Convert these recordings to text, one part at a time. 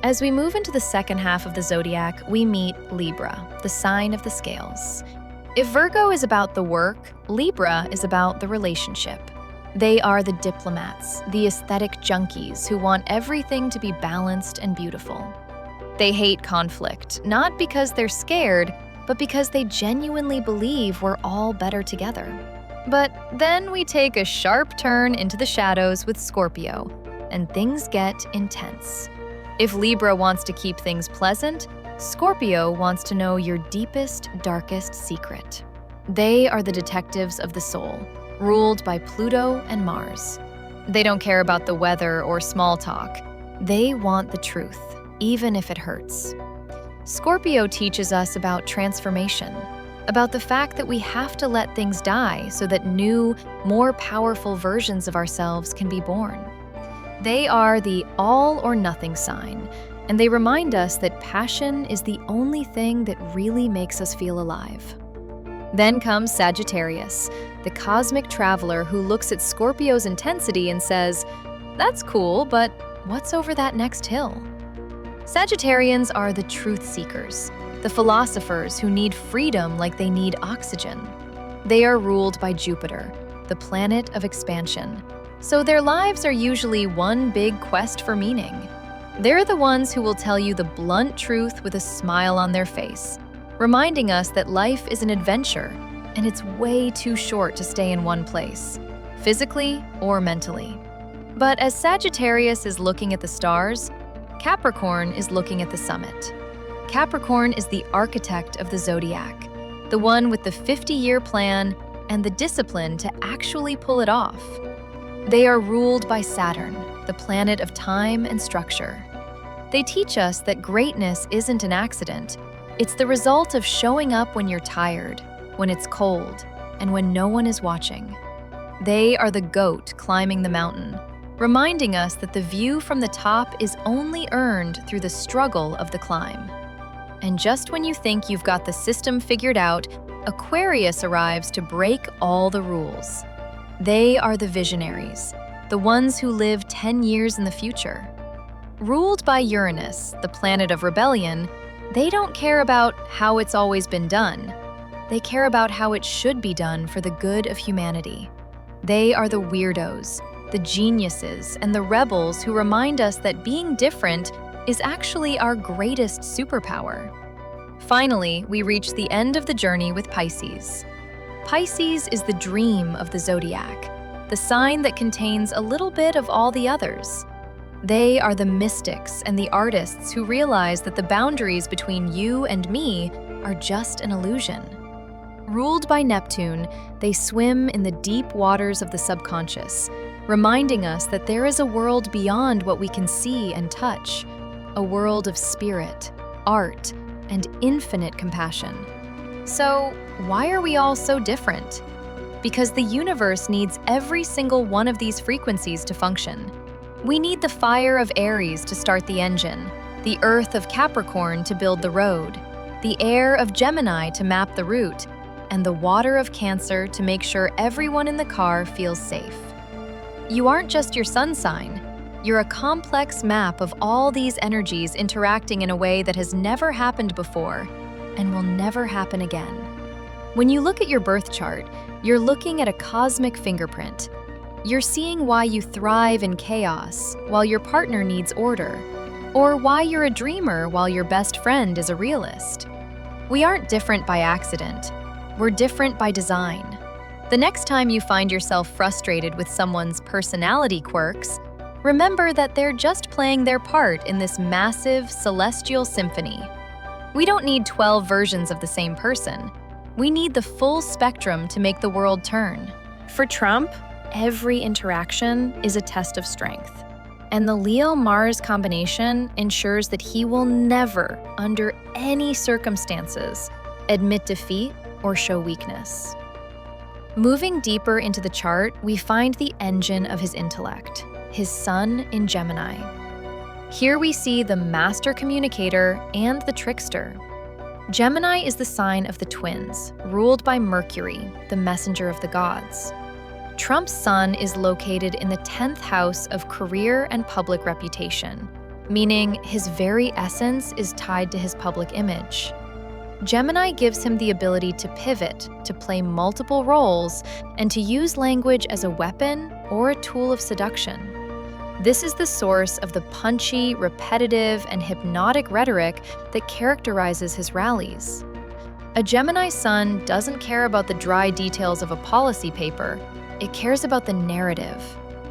As we move into the second half of the zodiac, we meet Libra, the sign of the scales. If Virgo is about the work, Libra is about the relationship. They are the diplomats, the aesthetic junkies who want everything to be balanced and beautiful. They hate conflict, not because they're scared, but because they genuinely believe we're all better together. But then we take a sharp turn into the shadows with Scorpio, and things get intense. If Libra wants to keep things pleasant, Scorpio wants to know your deepest, darkest secret. They are the detectives of the soul, ruled by Pluto and Mars. They don't care about the weather or small talk. They want the truth, even if it hurts. Scorpio teaches us about transformation, about the fact that we have to let things die so that new, more powerful versions of ourselves can be born. They are the all-or-nothing sign, and they remind us that passion is the only thing that really makes us feel alive. Then comes Sagittarius, the cosmic traveler who looks at Scorpio's intensity and says, "That's cool, but what's over that next hill?" Sagittarians are the truth seekers, the philosophers who need freedom like they need oxygen. They are ruled by Jupiter, the planet of expansion. So their lives are usually one big quest for meaning. They're the ones who will tell you the blunt truth with a smile on their face, reminding us that life is an adventure and it's way too short to stay in one place, physically or mentally. But as Sagittarius is looking at the stars, Capricorn is looking at the summit. Capricorn is the architect of the zodiac, the one with the 50-year plan and the discipline to actually pull it off. They are ruled by Saturn, the planet of time and structure. They teach us that greatness isn't an accident. It's the result of showing up when you're tired, when it's cold, and when no one is watching. They are the goat climbing the mountain, reminding us that the view from the top is only earned through the struggle of the climb. And just when you think you've got the system figured out, Aquarius arrives to break all the rules. They are the visionaries, the ones who live 10 years in the future. Ruled by Uranus, the planet of rebellion, they don't care about how it's always been done. They care about how it should be done for the good of humanity. They are the weirdos, the geniuses, and the rebels who remind us that being different is actually our greatest superpower. Finally, we reach the end of the journey with Pisces. Pisces is the dream of the zodiac, the sign that contains a little bit of all the others. They are the mystics and the artists who realize that the boundaries between you and me are just an illusion. Ruled by Neptune, they swim in the deep waters of the subconscious, reminding us that there is a world beyond what we can see and touch, a world of spirit, art, and infinite compassion. So, why are we all so different? Because the universe needs every single one of these frequencies to function. We need the fire of Aries to start the engine, the earth of Capricorn to build the road, the air of Gemini to map the route, and the water of Cancer to make sure everyone in the car feels safe. You aren't just your sun sign. You're a complex map of all these energies interacting in a way that has never happened before and will never happen again. When you look at your birth chart, you're looking at a cosmic fingerprint. You're seeing why you thrive in chaos while your partner needs order, or why you're a dreamer while your best friend is a realist. We aren't different by accident. We're different by design. The next time you find yourself frustrated with someone's personality quirks, remember that they're just playing their part in this massive celestial symphony. We don't need 12 versions of the same person. We need the full spectrum to make the world turn. For Trump, every interaction is a test of strength. And the Leo-Mars combination ensures that he will never, under any circumstances, admit defeat or show weakness. Moving deeper into the chart, we find the engine of his intellect, his sun in Gemini. Here we see the master communicator and the trickster. Gemini is the sign of the twins, ruled by Mercury, the messenger of the gods. Trump's sun is located in the 10th house of career and public reputation, meaning his very essence is tied to his public image. Gemini gives him the ability to pivot, to play multiple roles, and to use language as a weapon or a tool of seduction. This is the source of the punchy, repetitive, and hypnotic rhetoric that characterizes his rallies. A Gemini Sun doesn't care about the dry details of a policy paper, it cares about the narrative.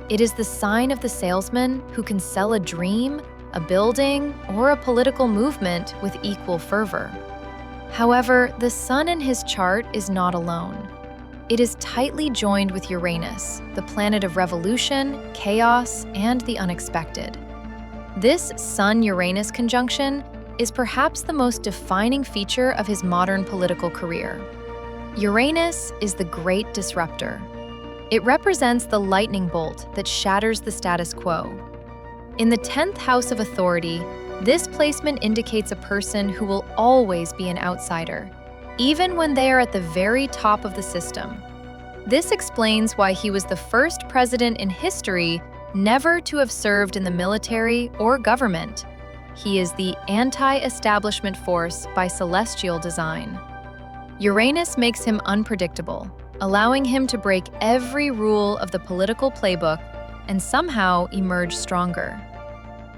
It is the sign of the salesman who can sell a dream, a building, or a political movement with equal fervor. However, the Sun in his chart is not alone. It is tightly joined with Uranus, the planet of revolution, chaos, and the unexpected. This Sun-Uranus conjunction is perhaps the most defining feature of his modern political career. Uranus is the great disruptor. It represents the lightning bolt that shatters the status quo. In the 10th house of authority, this placement indicates a person who will always be an outsider, even when they are at the very top of the system. This explains why he was the first president in history never to have served in the military or government. He is the anti-establishment force by celestial design. Uranus makes him unpredictable, allowing him to break every rule of the political playbook and somehow emerge stronger.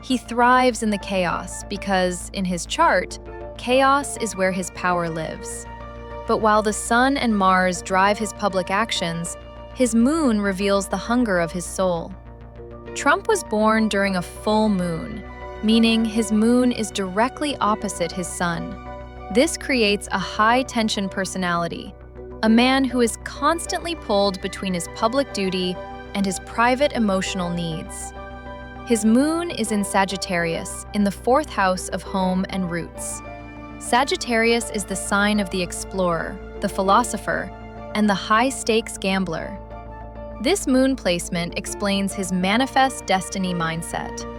He thrives in the chaos because, in his chart, chaos is where his power lives. But while the Sun and Mars drive his public actions, his moon reveals the hunger of his soul. Trump was born during a full moon, meaning his moon is directly opposite his sun. This creates a high-tension personality, a man who is constantly pulled between his public duty and his private emotional needs. His moon is in Sagittarius, in the 4th house of home and roots. Sagittarius is the sign of the explorer, the philosopher, and the high-stakes gambler. This moon placement explains his manifest destiny mindset.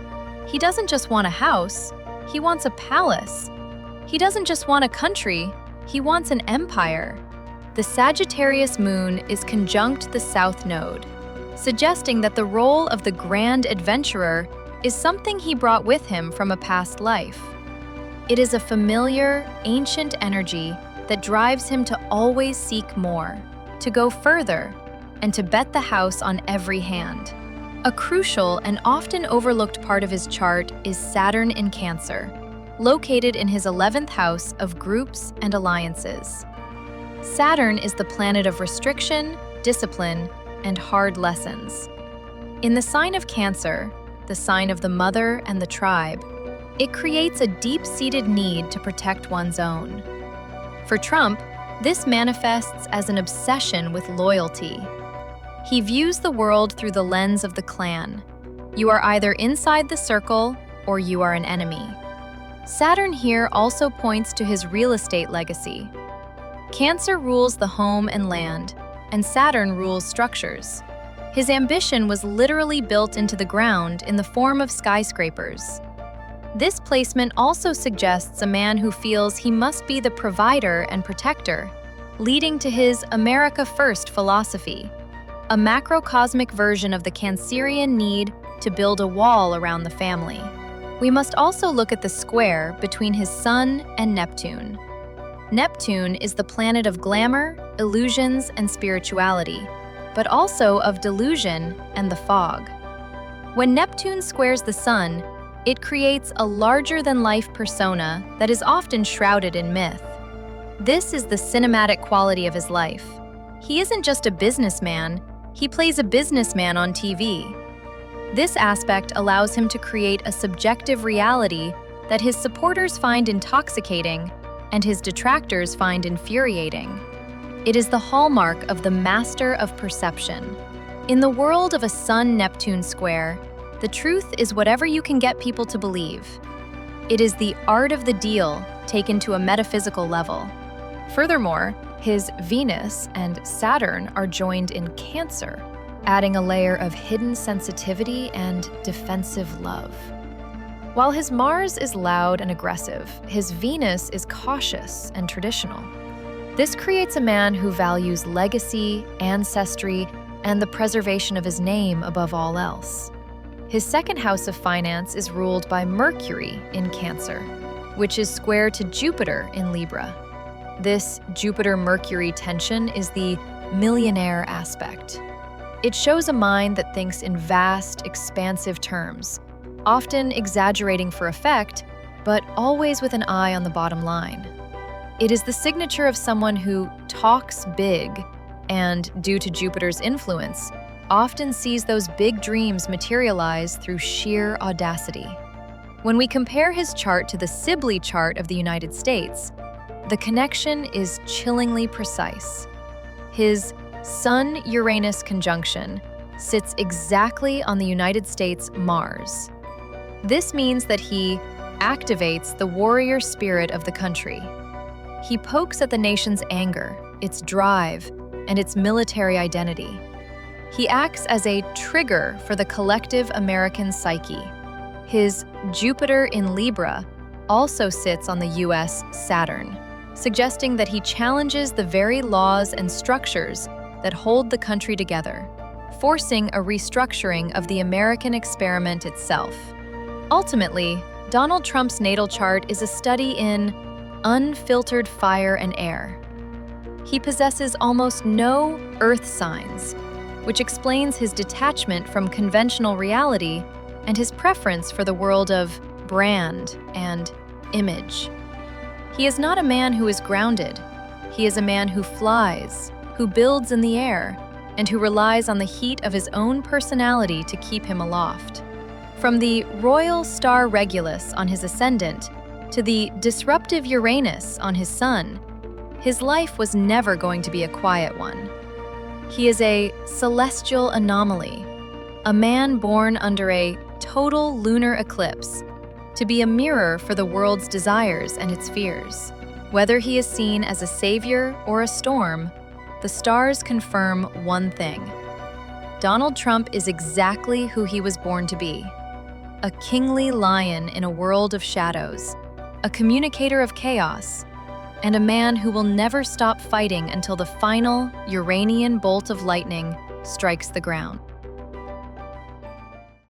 He doesn't just want a house, he wants a palace. He doesn't just want a country, he wants an empire. The Sagittarius Moon is conjunct the South Node, suggesting that the role of the grand adventurer is something he brought with him from a past life. It is a familiar, ancient energy that drives him to always seek more, to go further, and to bet the house on every hand. A crucial and often overlooked part of his chart is Saturn in Cancer, located in his 11th house of groups and alliances. Saturn is the planet of restriction, discipline, and hard lessons. In the sign of Cancer, the sign of the mother and the tribe, it creates a deep-seated need to protect one's own. For Trump, this manifests as an obsession with loyalty. He views the world through the lens of the clan. You are either inside the circle or you are an enemy. Saturn here also points to his real estate legacy. Cancer rules the home and land, and Saturn rules structures. His ambition was literally built into the ground in the form of skyscrapers. This placement also suggests a man who feels he must be the provider and protector, leading to his America First philosophy, a macrocosmic version of the Cancerian need to build a wall around the family. We must also look at the square between his Sun and Neptune. Neptune is the planet of glamour, illusions, and spirituality, but also of delusion and the fog. When Neptune squares the Sun, it creates a larger-than-life persona that is often shrouded in myth. This is the cinematic quality of his life. He isn't just a businessman, he plays a businessman on TV. This aspect allows him to create a subjective reality that his supporters find intoxicating and his detractors find infuriating. It is the hallmark of the master of perception. In the world of a Sun-Neptune square, the truth is whatever you can get people to believe. It is the art of the deal taken to a metaphysical level. Furthermore, his Venus and Saturn are joined in Cancer, adding a layer of hidden sensitivity and defensive love. While his Mars is loud and aggressive, his Venus is cautious and traditional. This creates a man who values legacy, ancestry, and the preservation of his name above all else. His second house of finance is ruled by Mercury in Cancer, which is square to Jupiter in Libra. This Jupiter-Mercury tension is the millionaire aspect. It shows a mind that thinks in vast, expansive terms, often exaggerating for effect, but always with an eye on the bottom line. It is the signature of someone who talks big and, due to Jupiter's influence, often sees those big dreams materialize through sheer audacity. When we compare his chart to the Sibley chart of the United States, the connection is chillingly precise. His Sun-Uranus conjunction sits exactly on the United States' Mars. This means that he activates the warrior spirit of the country. He pokes at the nation's anger, its drive, and its military identity. He acts as a trigger for the collective American psyche. His Jupiter in Libra also sits on the U.S. Saturn, suggesting that he challenges the very laws and structures that hold the country together, forcing a restructuring of the American experiment itself. Ultimately, Donald Trump's natal chart is a study in unfiltered fire and air. He possesses almost no earth signs, which explains his detachment from conventional reality and his preference for the world of brand and image. He is not a man who is grounded. He is a man who flies, who builds in the air, and who relies on the heat of his own personality to keep him aloft. From the royal star Regulus on his ascendant to the disruptive Uranus on his sun, his life was never going to be a quiet one. He is a celestial anomaly, a man born under a total lunar eclipse, to be a mirror for the world's desires and its fears. Whether he is seen as a savior or a storm, the stars confirm one thing. Donald Trump is exactly who he was born to be. A kingly lion in a world of shadows, a communicator of chaos, and a man who will never stop fighting until the final Uranian bolt of lightning strikes the ground.